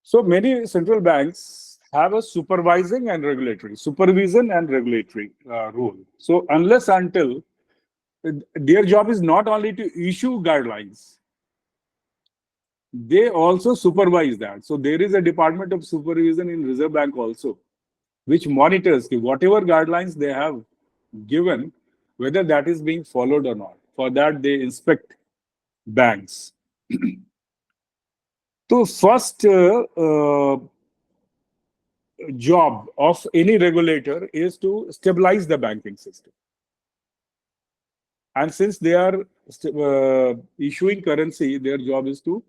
So many central banks have a supervision and regulatory role. So unless until their job is not only to issue guidelines, they also supervise that. So there is a department of supervision in Reserve Bank also, which monitors whatever guidelines they have given, whether that is being followed or not. For that, they inspect banks. So first job of any regulator is to stabilize the banking system. And since they are issuing currency, their job is to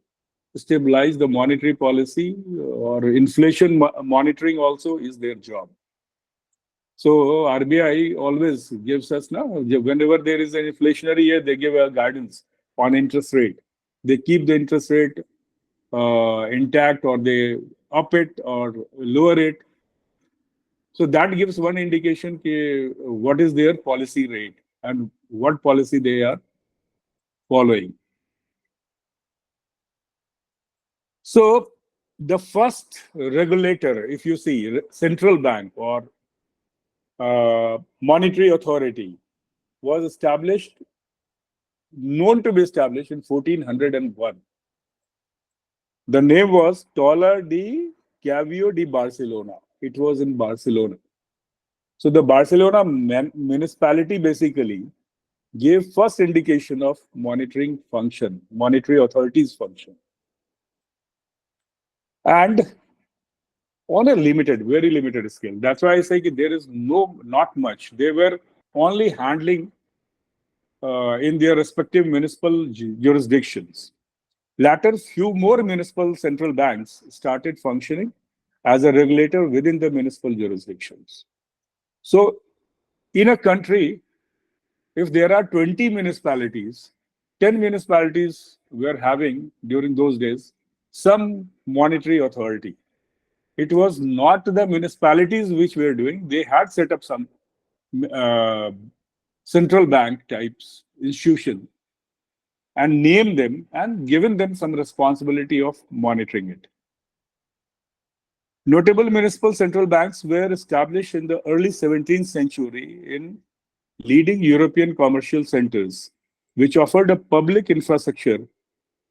stabilize the monetary policy, or inflation monitoring also is their job. So RBI always gives us now, whenever there is an inflationary year, they give a guidance on interest rate. They keep the interest rate intact, or they up it or lower it. So that gives one indication what is their policy rate and what policy they are following. So the first regulator, if you see, central bank or monetary authority, was established, known to be established in 1401. The name was Toller de Cavio de Barcelona. It was in Barcelona. So the Barcelona municipality basically gave first indication of monitoring function, monetary authorities function. And on a limited, very limited scale. That's why I say there is not much. They were only handling in their respective municipal jurisdictions. Later, few more municipal central banks started functioning as a regulator within the municipal jurisdictions. So in a country, if there are 20 municipalities, 10 municipalities were having during those days some monetary authority. It was not the municipalities which were doing. They had set up some uh, central bank types institution and named them and given them some responsibility of monitoring it. Notable municipal central banks were established in the early 17th century in leading European commercial centers, which offered a public infrastructure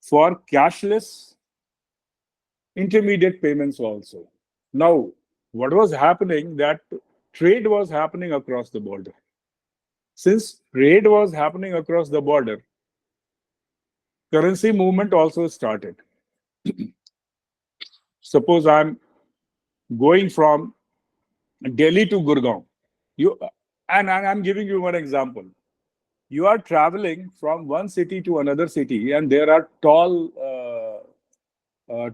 for cashless intermediate payments also. Now, what was happening, that trade was happening across the border. Since trade was happening across the border, currency movement also started. Suppose I'm going from Delhi to Gurgaon. You and I'm giving you one example. You are traveling from one city to another city, and there are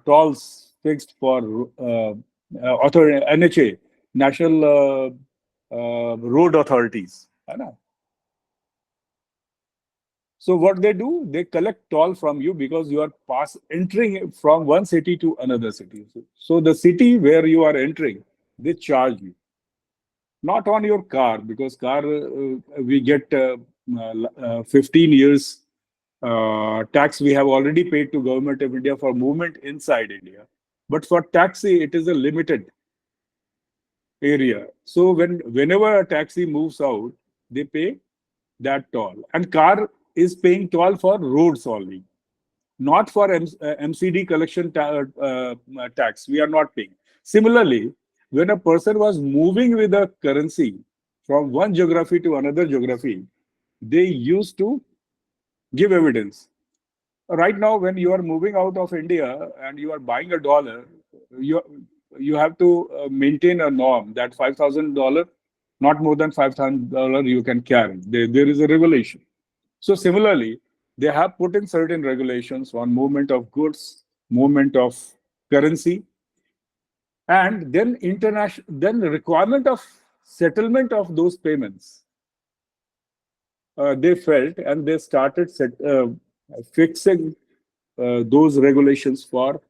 tolls fixed for NHA, National Road Authorities. So what they do, they collect toll from you because you are entering from one city to another city. So the city where you are entering, they charge you. Not on your car, because car we get 15 years tax we have already paid to Government of India for movement inside India. But for taxi, it is a limited area. So whenever a taxi moves out, they pay that toll. And car is paying toll for roads only, not for MCD collection tax. We are not paying. Similarly, when a person was moving with a currency from one geography to another geography, they used to give evidence. Right now, when you are moving out of India and you are buying a dollar, you have to maintain a norm that $5,000, not more than $5,000 you can carry. There is a regulation. So similarly, they have put in certain regulations on movement of goods, movement of currency, and then the requirement of settlement of those payments. They felt and they started fixing those regulations for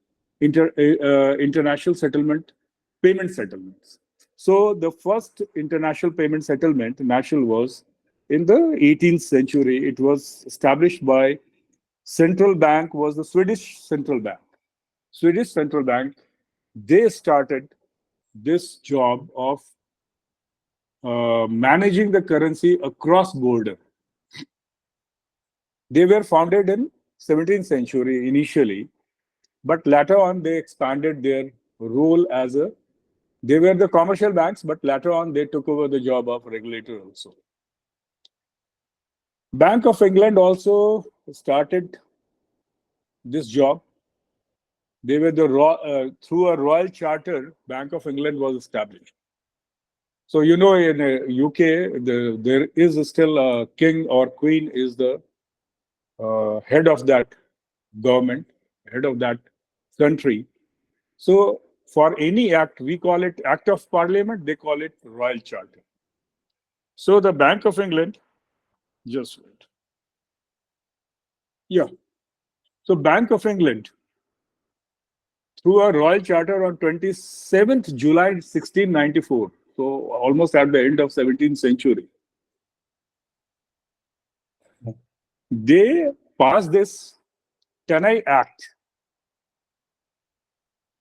international payment settlements. So the first international payment settlement, national, was in the 18th century. It was established by central bank, was the Swedish central bank. Swedish central bank They started this job of managing the currency across border. They were founded in 17th century initially, but later on they expanded their role as a. They were the commercial banks, but later on they took over the job of regulator also. Bank of England also started this job. They were through a royal charter. Bank of England was established. So in UK, there is still a king or queen is the head of that government, head of that country. So for any act, we call it Act of Parliament. They call it Royal Charter. So the Bank of England, just wait. Yeah. So Bank of England, through a Royal Charter on 27th July 1694, so almost at the end of 17th century, they passed this Tanai Act.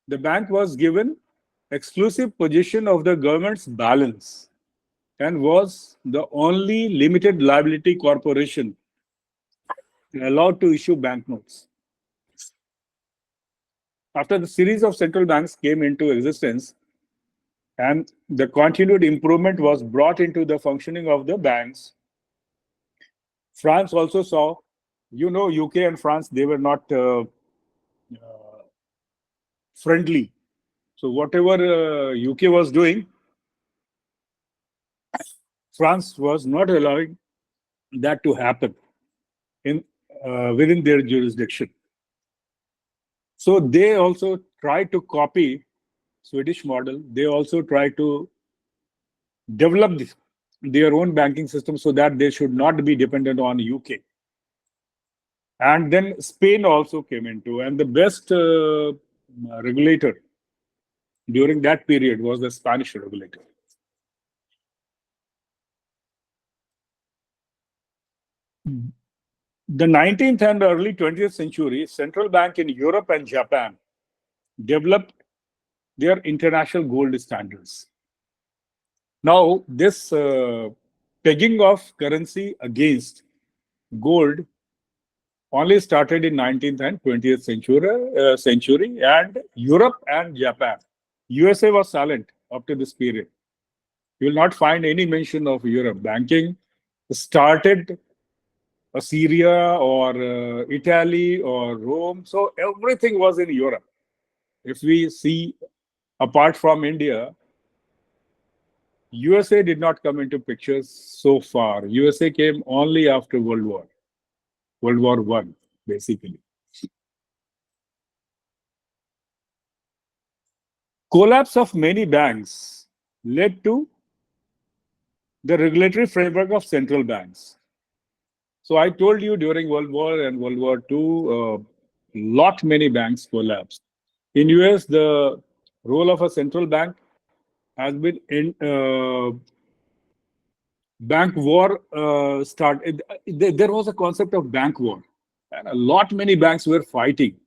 The bank was given exclusive possession of the government's balance and was the only limited liability corporation allowed to issue banknotes. After the series of central banks came into existence and the continued improvement was brought into the functioning of the banks, France also saw, UK and France, they were not friendly. So whatever UK was doing, France was not allowing that to happen in within their jurisdiction. So they also tried to copy Swedish model. They also tried to develop their own banking system so that they should not be dependent on UK. And then Spain also came into, and the best regulator during that period was the Spanish regulator. The 19th and early 20th century, central bank in Europe and Japan developed their international gold standards. Now, this pegging of currency against gold only started in 19th and 20th century, and Europe and Japan. USA was silent up to this period. You will not find any mention of Europe. Banking started Syria or Italy or Rome. So everything was in Europe. If we see apart from India, USA did not come into pictures so far. USA came only after World War One, basically. Collapse of many banks led to the regulatory framework of central banks. So I told you during World War and World War II, lot many banks collapsed. In US, the role of a central bank has been in bank war started. There was a concept of bank war, and a lot many banks were fighting.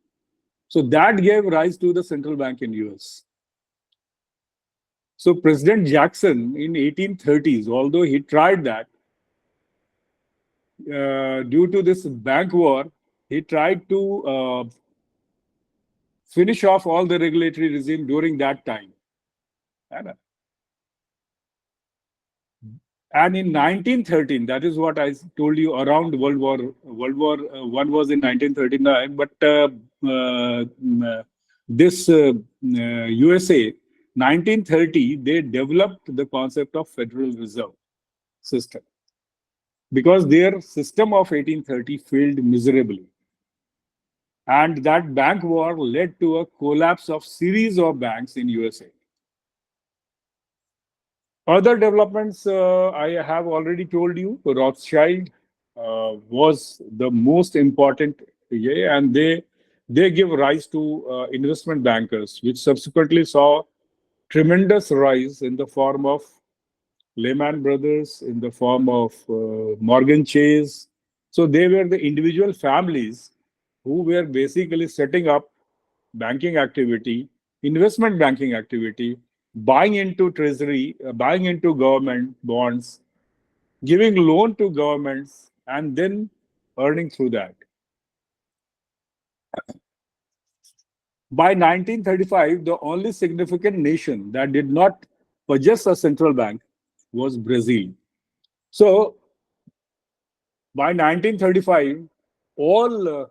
So that gave rise to the central bank in US. So President Jackson in 1830s, although he tried that, due to this bank war, he tried to finish off all the regulatory regime during that time. And in 1913, that is what I told you around World War One was in 1939, but this USA 1930 they developed the concept of Federal Reserve System because their system of 1830 failed miserably, and that bank war led to a collapse of series of banks in USA. Other developments, I have already told you, Rothschild was the most important, and they give rise to investment bankers, which subsequently saw tremendous rise in the form of Lehman Brothers, in the form of Morgan Chase. So they were the individual families who were basically setting up banking activity investment banking activity, buying into treasury, buying into government bonds, giving loan to governments, and then earning through that. By 1935, the only significant nation that did not possess a central bank was Brazil. So by 1935, all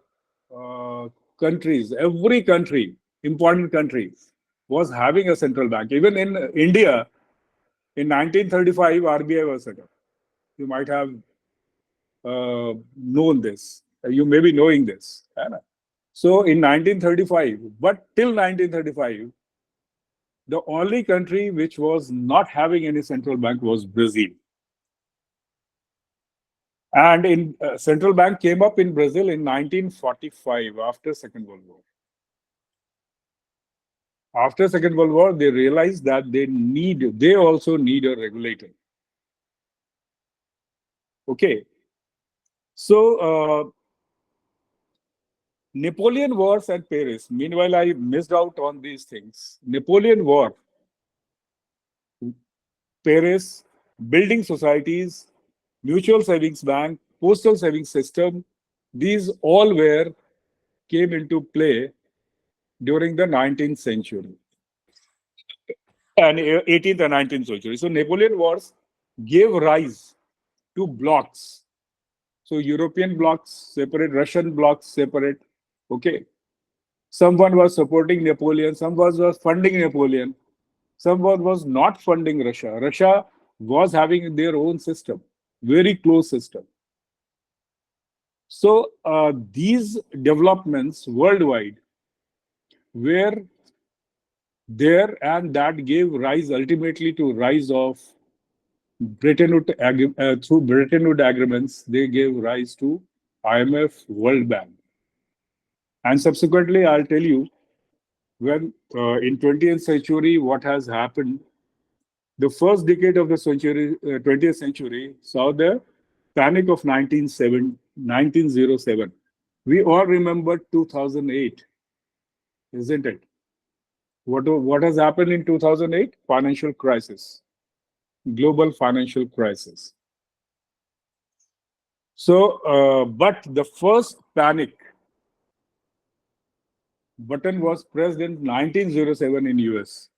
countries, every country, important country, was having a central bank. Even in India, in 1935, RBI was set up. You might have known this. You may be knowing this. है ना? So in 1935, but till 1935, the only country which was not having any central bank was Brazil. And in central bank came up in Brazil in 1945 after Second World War. After Second World War, they realized that they also need a regulator. Okay. So Napoleon Wars at Paris. Meanwhile, I missed out on these things. Napoleon War, Paris, building societies, mutual savings bank, postal savings system, these all came into play during the 19th century and 18th and 19th century. So Napoleon Wars gave rise to blocks. So European blocks separate, Russian blocks separate. Okay. Someone was supporting Napoleon, someone was funding Napoleon, someone was not funding Russia. Russia was having their own system, very close system. So these developments worldwide were there, and that gave rise ultimately to rise of through Bretton Woods agreements. They gave rise to IMF, World Bank, and subsequently, I'll tell you when in 20th century what has happened. The first decade of the century, 20th century, saw the panic of 1907. We all remember 2008, isn't it? What has happened in 2008? Financial crisis, global financial crisis. So, but the first panic button was pressed in 1907 in US,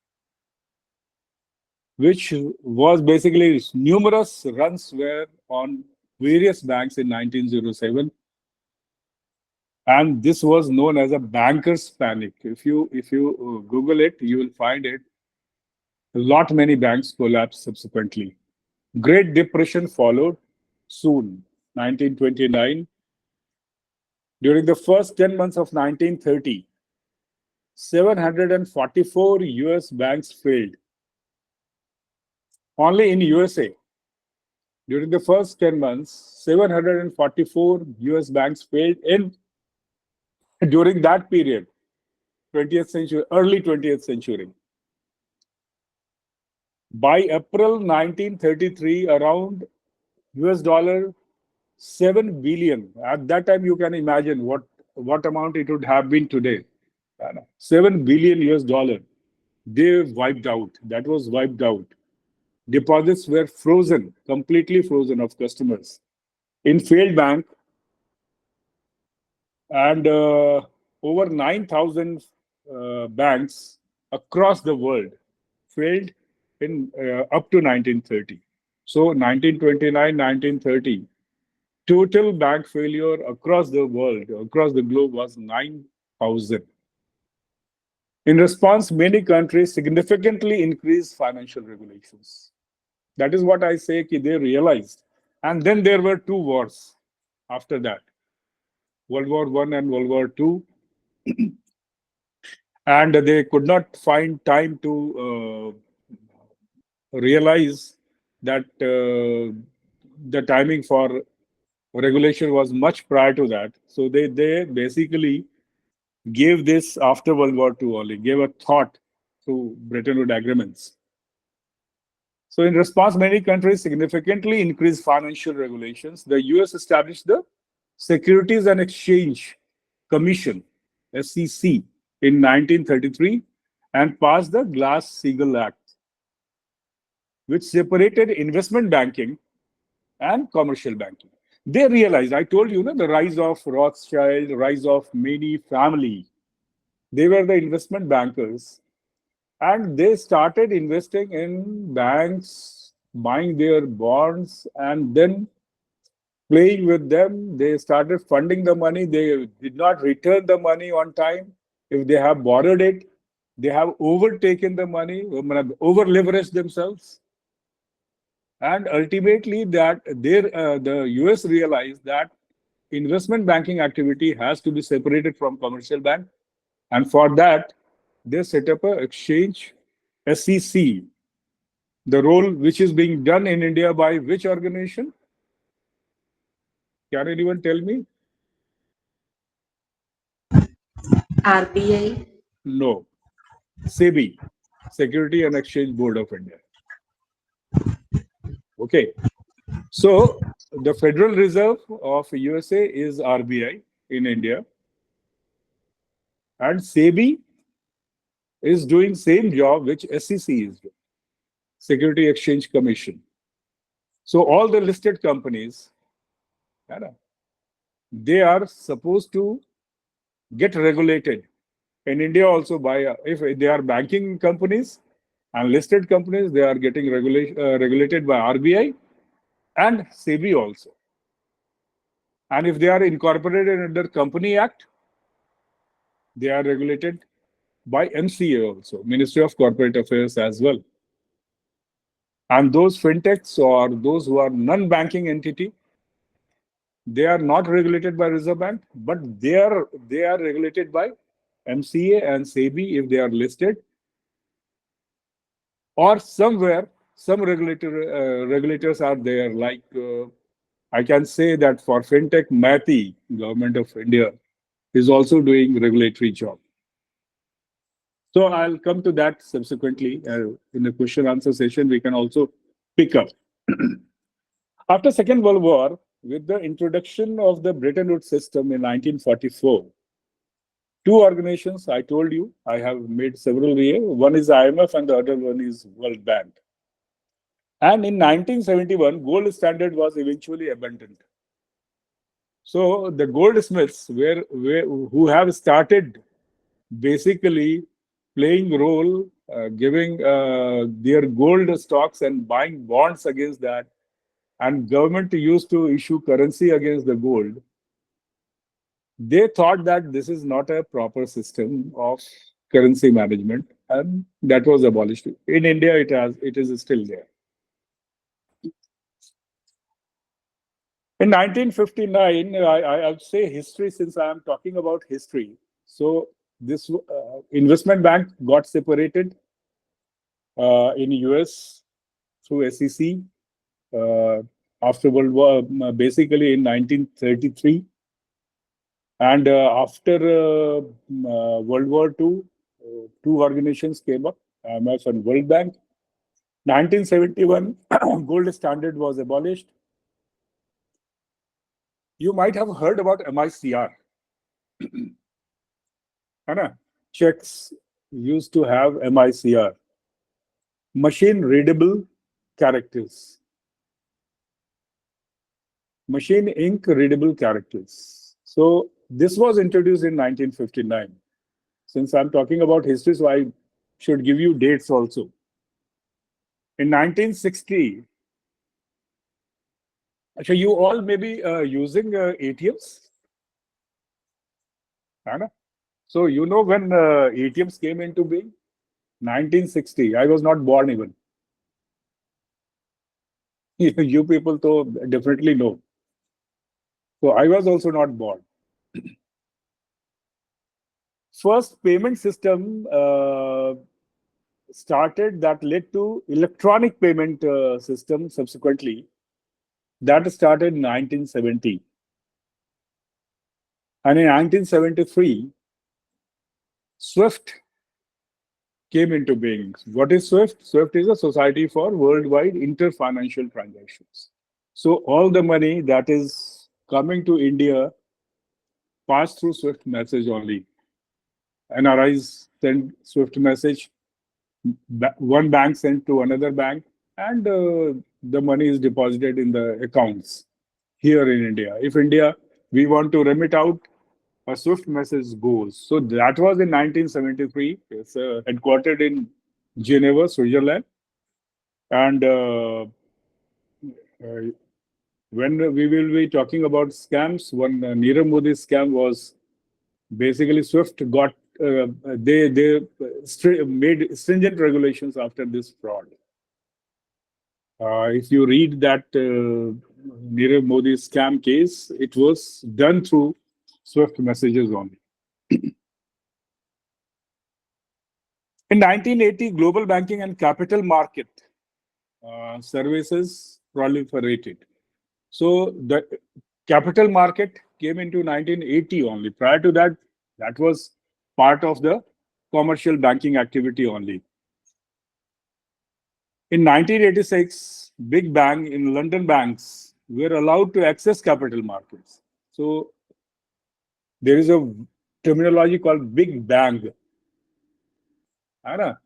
which was basically numerous runs were on various banks in 1907, and this was known as a bankers panic. If you Google it, you will find it. A lot many banks collapsed subsequently. Great Depression followed soon, 1929. During the first 10 months of 1930, 744 US banks failed. Only in USA, during the first 10 months, 744 US banks failed in during that period, 20th century, early 20th century. By April 1933, around US dollar 7 billion. At that time, you can imagine what amount it would have been today. 7 billion US dollar. They wiped out. That was wiped out. Deposits were frozen, completely frozen of customers in failed bank, and over 9,000 banks across the world failed in up to 1930. So 1929, 1930, total bank failure across the world, across the globe was 9,000. In response, many countries significantly increased financial regulations. That is what I say, they realized. And then there were two wars after that, World War I and World War II. And they could not find time to realize that the timing for regulation was much prior to that. So they basically gave this after World War II only, gave a thought to Bretton Woods agreements. So in response, many countries significantly increased financial regulations. The US established the Securities and Exchange Commission, SEC, in 1933, and passed the Glass-Steagall Act, which separated investment banking and commercial banking. They realized, I told you, the rise of Rothschild, rise of many family. They were the investment bankers, and they started investing in banks, buying their bonds, and then playing with them. They started funding the money. They did not return the money on time. If they have borrowed it, they have overtaken the money, over leveraged themselves. And ultimately, the US realized that investment banking activity has to be separated from commercial bank. And for that, they set up a exchange, SEC, the role which is being done in India by which organization? Can anyone tell me? RBI. No. SEBI, Security and Exchange Board of India. Okay. So the Federal Reserve of USA is RBI in India, and SEBI is doing same job which SEC is doing, Security Exchange Commission. So all the listed companies, है ना, they are supposed to get regulated in India also by if they are banking companies and listed companies, they are getting regulated by RBI and SEBI also. And if they are incorporated under Company Act, they are regulated by MCA also, Ministry of Corporate Affairs as well. And those fintechs or those who are non-banking entity, they are not regulated by Reserve Bank, but they are regulated by MCA and SEBI if they are listed, or somewhere some regulators are there. Like I can say that for fintech, MATI, Government of India, is also doing regulatory job. So I'll come to that subsequently in the question answer session. We can also pick up. After Second World War, with the introduction of the Bretton Woods system in 1944, two organizations, I told you, I have made several here. One is IMF and the other one is World Bank. And in 1971, gold standard was eventually abandoned. So the goldsmiths who have started basically playing role, giving their gold stocks and buying bonds against that, and government used to issue currency against the gold. They thought that this is not a proper system of currency management, and that was abolished. In India, it is still there. In 1959, I'll say history since I am talking about history. So this investment bank got separated in US through SEC after World War, basically in 1933. And after World War II, two organizations came up, IMF and World Bank. 1971, gold standard was abolished. You might have heard about MICR. Anna, checks used to have MICR, machine readable characters, machine ink readable characters. So this was introduced in 1959. Since I'm talking about history, so I should give you dates also. In 1960, actually, you all may be using ATMs. Anna? So you know when ATMs came into being? 1960. I was not born even. You people though definitely know. So I was also not born. First payment system started that led to electronic payment system subsequently. That started in 1970. And in 1973, SWIFT came into being. What is SWIFT? SWIFT is a Society for Worldwide Inter-Financial Transactions. So all the money that is coming to India pass through SWIFT message only. NRIs send SWIFT message one bank sent to another bank, and the money is deposited in the accounts here in India. If India, we want to remit out, a swift message goes. So that was in 1973. It's headquartered in Geneva, Switzerland. And uh, when we will be talking about scams, one Nirav Modi scam was basically Swift got they made stringent regulations after this fraud. If you read that Nirav Modi scam case, it was done through Swift messages only. In 1980, global banking and capital market services proliferated. So the capital market came into 1980 only. Prior to that, that was part of the commercial banking activity only. In 1986, Big Bang in London banks were allowed to access capital markets. So there is a terminology called Big Bang. है ना?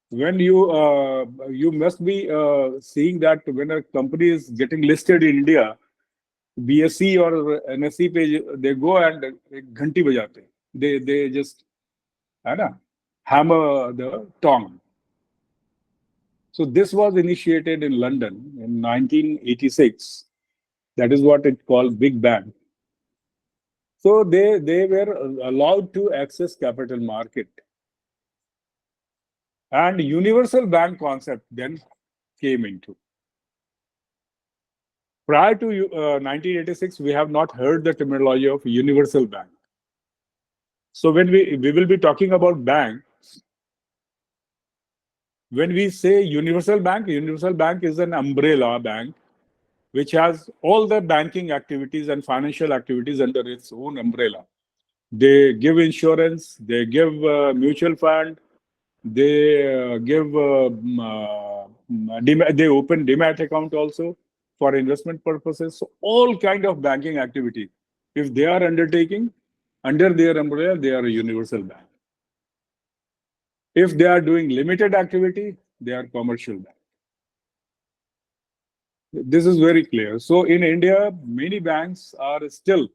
When you must be seeing that when a company is getting listed in India, BSE or NSE page, they go and घंटी बजाते. They just है ना hammer the tongue. So this was initiated in London in 1986. That is what it called Big Bang. So they were allowed to access capital market, and universal bank concept then came into. Prior to 1986, we have not heard the terminology of universal bank. So when we will be talking about bank, when we say universal bank is an umbrella bank which has all the banking activities and financial activities under its own umbrella. They give insurance, they give mutual fund, they give they open demat account also for investment purposes. So all kind of banking activity, if they are undertaking under their umbrella, they are a universal bank. If they are doing limited activity, they are commercial bank. This is very clear. So in India, many banks are still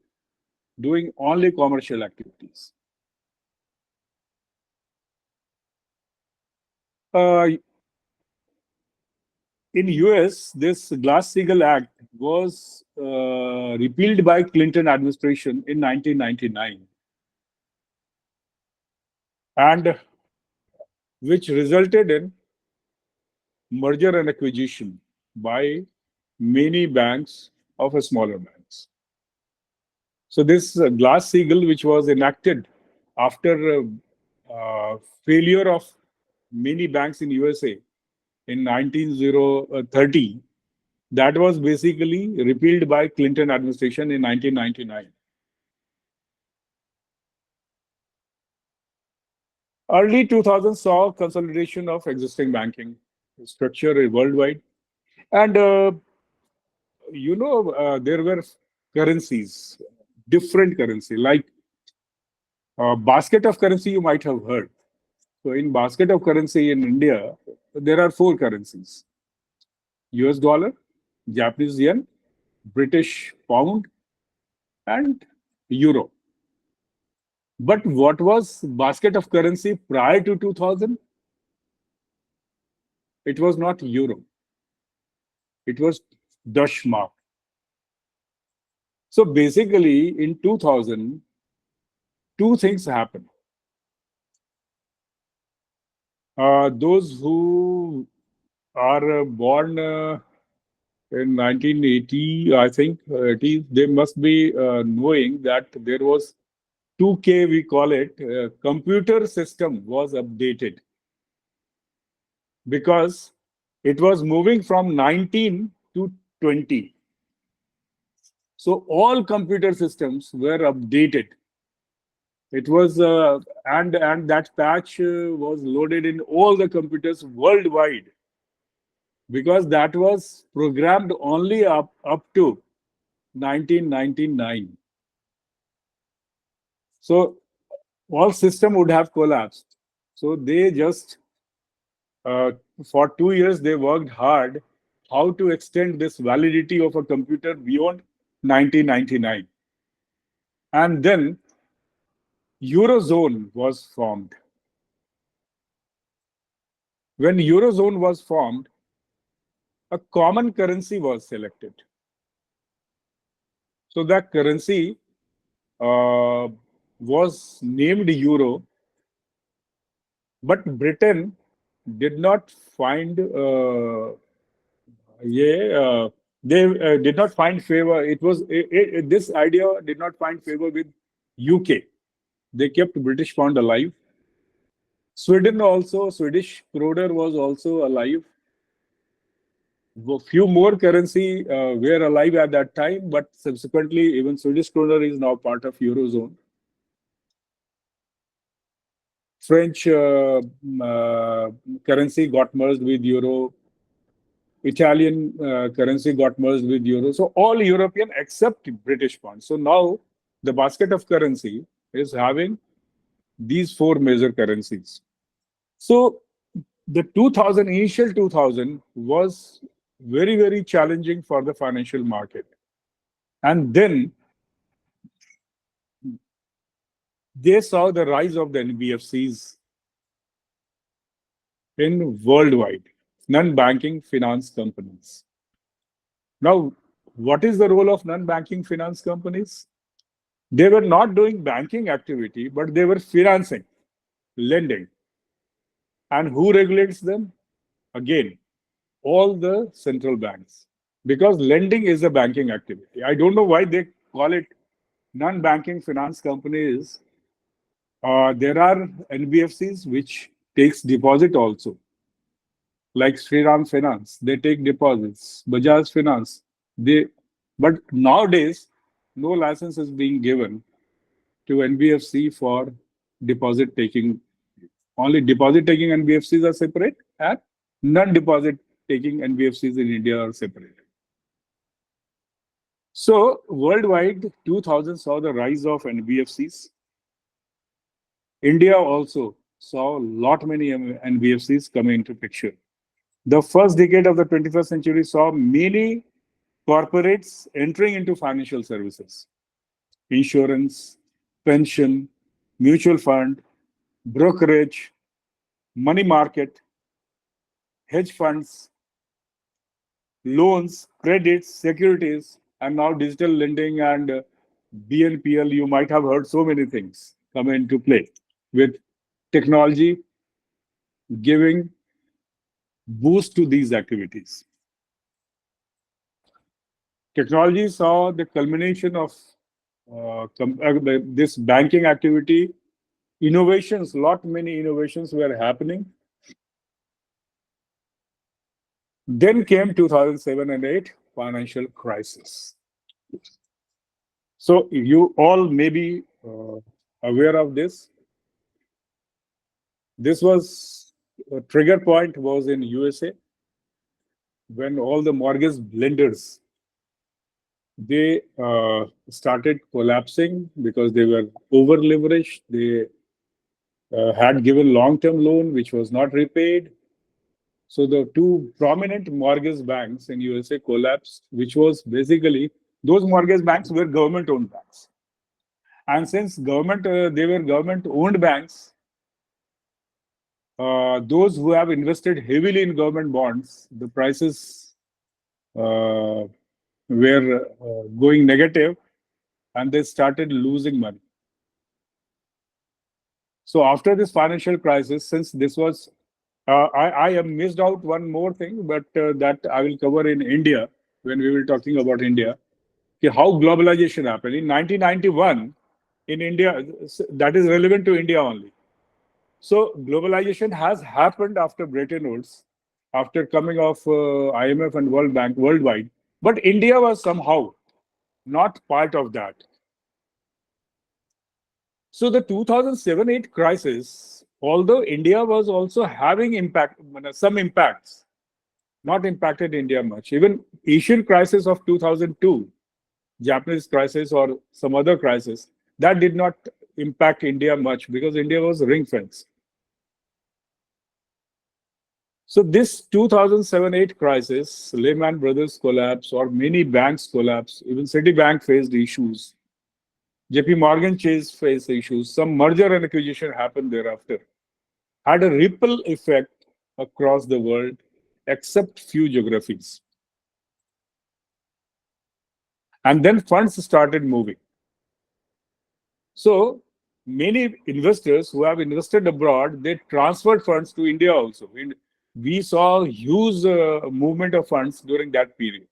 doing only commercial activities. Uh, in US, this Glass-Steagall Act was repealed by Clinton administration in 1999, and which resulted in merger and acquisition by many banks of a smaller banks. So this Glass-Steagall, which was enacted after failure of many banks in USA in 1930, that was basically repealed by Clinton administration in 1999. Early 2000s saw consolidation of existing banking structure worldwide. And, there were currencies, different currency, like basket of currency you might have heard. So in basket of currency in India, there are four currencies: US dollar, Japanese yen, British pound, and euro. But what was basket of currency prior to 2000? It was not euro. It was Dutch mark. So basically, in 2000, two things happened. Those who are born in 1980, I think, 80, they must be knowing that there was 2K, we call it, computer system was updated because it was moving from 19 to 20. So all computer systems were updated. It was and that patch was loaded in all the computers worldwide because that was programmed only up to 1999. So all system would have collapsed. So they just Uh, for 2 years, they worked hard how to extend this validity of a computer beyond 1999. And then Eurozone was formed. When Eurozone was formed, a common currency was selected. So that currency uh, was named Euro, but Britain did not find yeah, they did not find favor. This idea did not find favor with UK. They kept British pound alive. Sweden also, Swedish kroner was also alive. A few more currency were alive at that time, but subsequently, even Swedish kroner is now part of Eurozone. French currency got merged with Euro. Italian currency got merged with Euro. So all European except British pound. So now the basket of currency is having these four major currencies. So the 2000 initial 2000 was very, very challenging for the financial market. And then they saw the rise of the NBFCs in worldwide, non-banking finance companies. Now, what is the role of non-banking finance companies? They were not doing banking activity, but they were financing, lending. And who regulates them? Again, all the central banks. Because lending is a banking activity. I don't know why they call it non-banking finance companies. There are NBFCs which takes deposit also, like Sriram Finance. They take deposits. Bajaj Finance. But nowadays, no license is being given to NBFC for deposit taking. Only deposit taking NBFCs are separate, and non-deposit taking NBFCs in India are separate. So worldwide, 2000 saw the rise of NBFCs. India also saw a lot many NBFCs coming into picture. The first decade of the 21st century saw many corporates entering into financial services, insurance, pension, mutual fund, brokerage, money market, hedge funds, loans, credits, securities, and now digital lending and BNPL. You might have heard so many things come into play with technology giving boost to these activities. Technology saw the culmination of this banking activity. Innovations, lot many innovations were happening. Then came 2007 and 8 financial crisis. So you all may be aware of this. This was a trigger point was in USA when all the mortgage lenders they started collapsing because they were over leveraged. They had given long-term loan which was not repaid. So the two prominent mortgage banks in USA collapsed, which was basically those mortgage banks were government-owned banks. And since they were government-owned banks, those who have invested heavily in government bonds, the prices were going negative, and they started losing money. So after this financial crisis, since this was, I have missed out one more thing, but that I will cover in India when we were talking about India. How globalization happened in 1991 in India. That is relevant to India only. So globalization has happened after Bretton Woods, after coming of IMF and World Bank worldwide, but India was somehow not part of that. So the 2007-8 crisis, although India was also having some impacts, not impacted India much. Even Asian crisis of 2002, Japanese crisis or some other crisis, that did not impact India much because India was ring fenced. So this 2007-8 crisis, Lehman Brothers collapse or many banks collapse, even Citibank faced issues. JP Morgan Chase faced issues. Some merger and acquisition happened thereafter. Had a ripple effect across the world, except few geographies. And then funds started moving. So many investors who have invested abroad, they transferred funds to India also. We saw huge movement of funds during that period.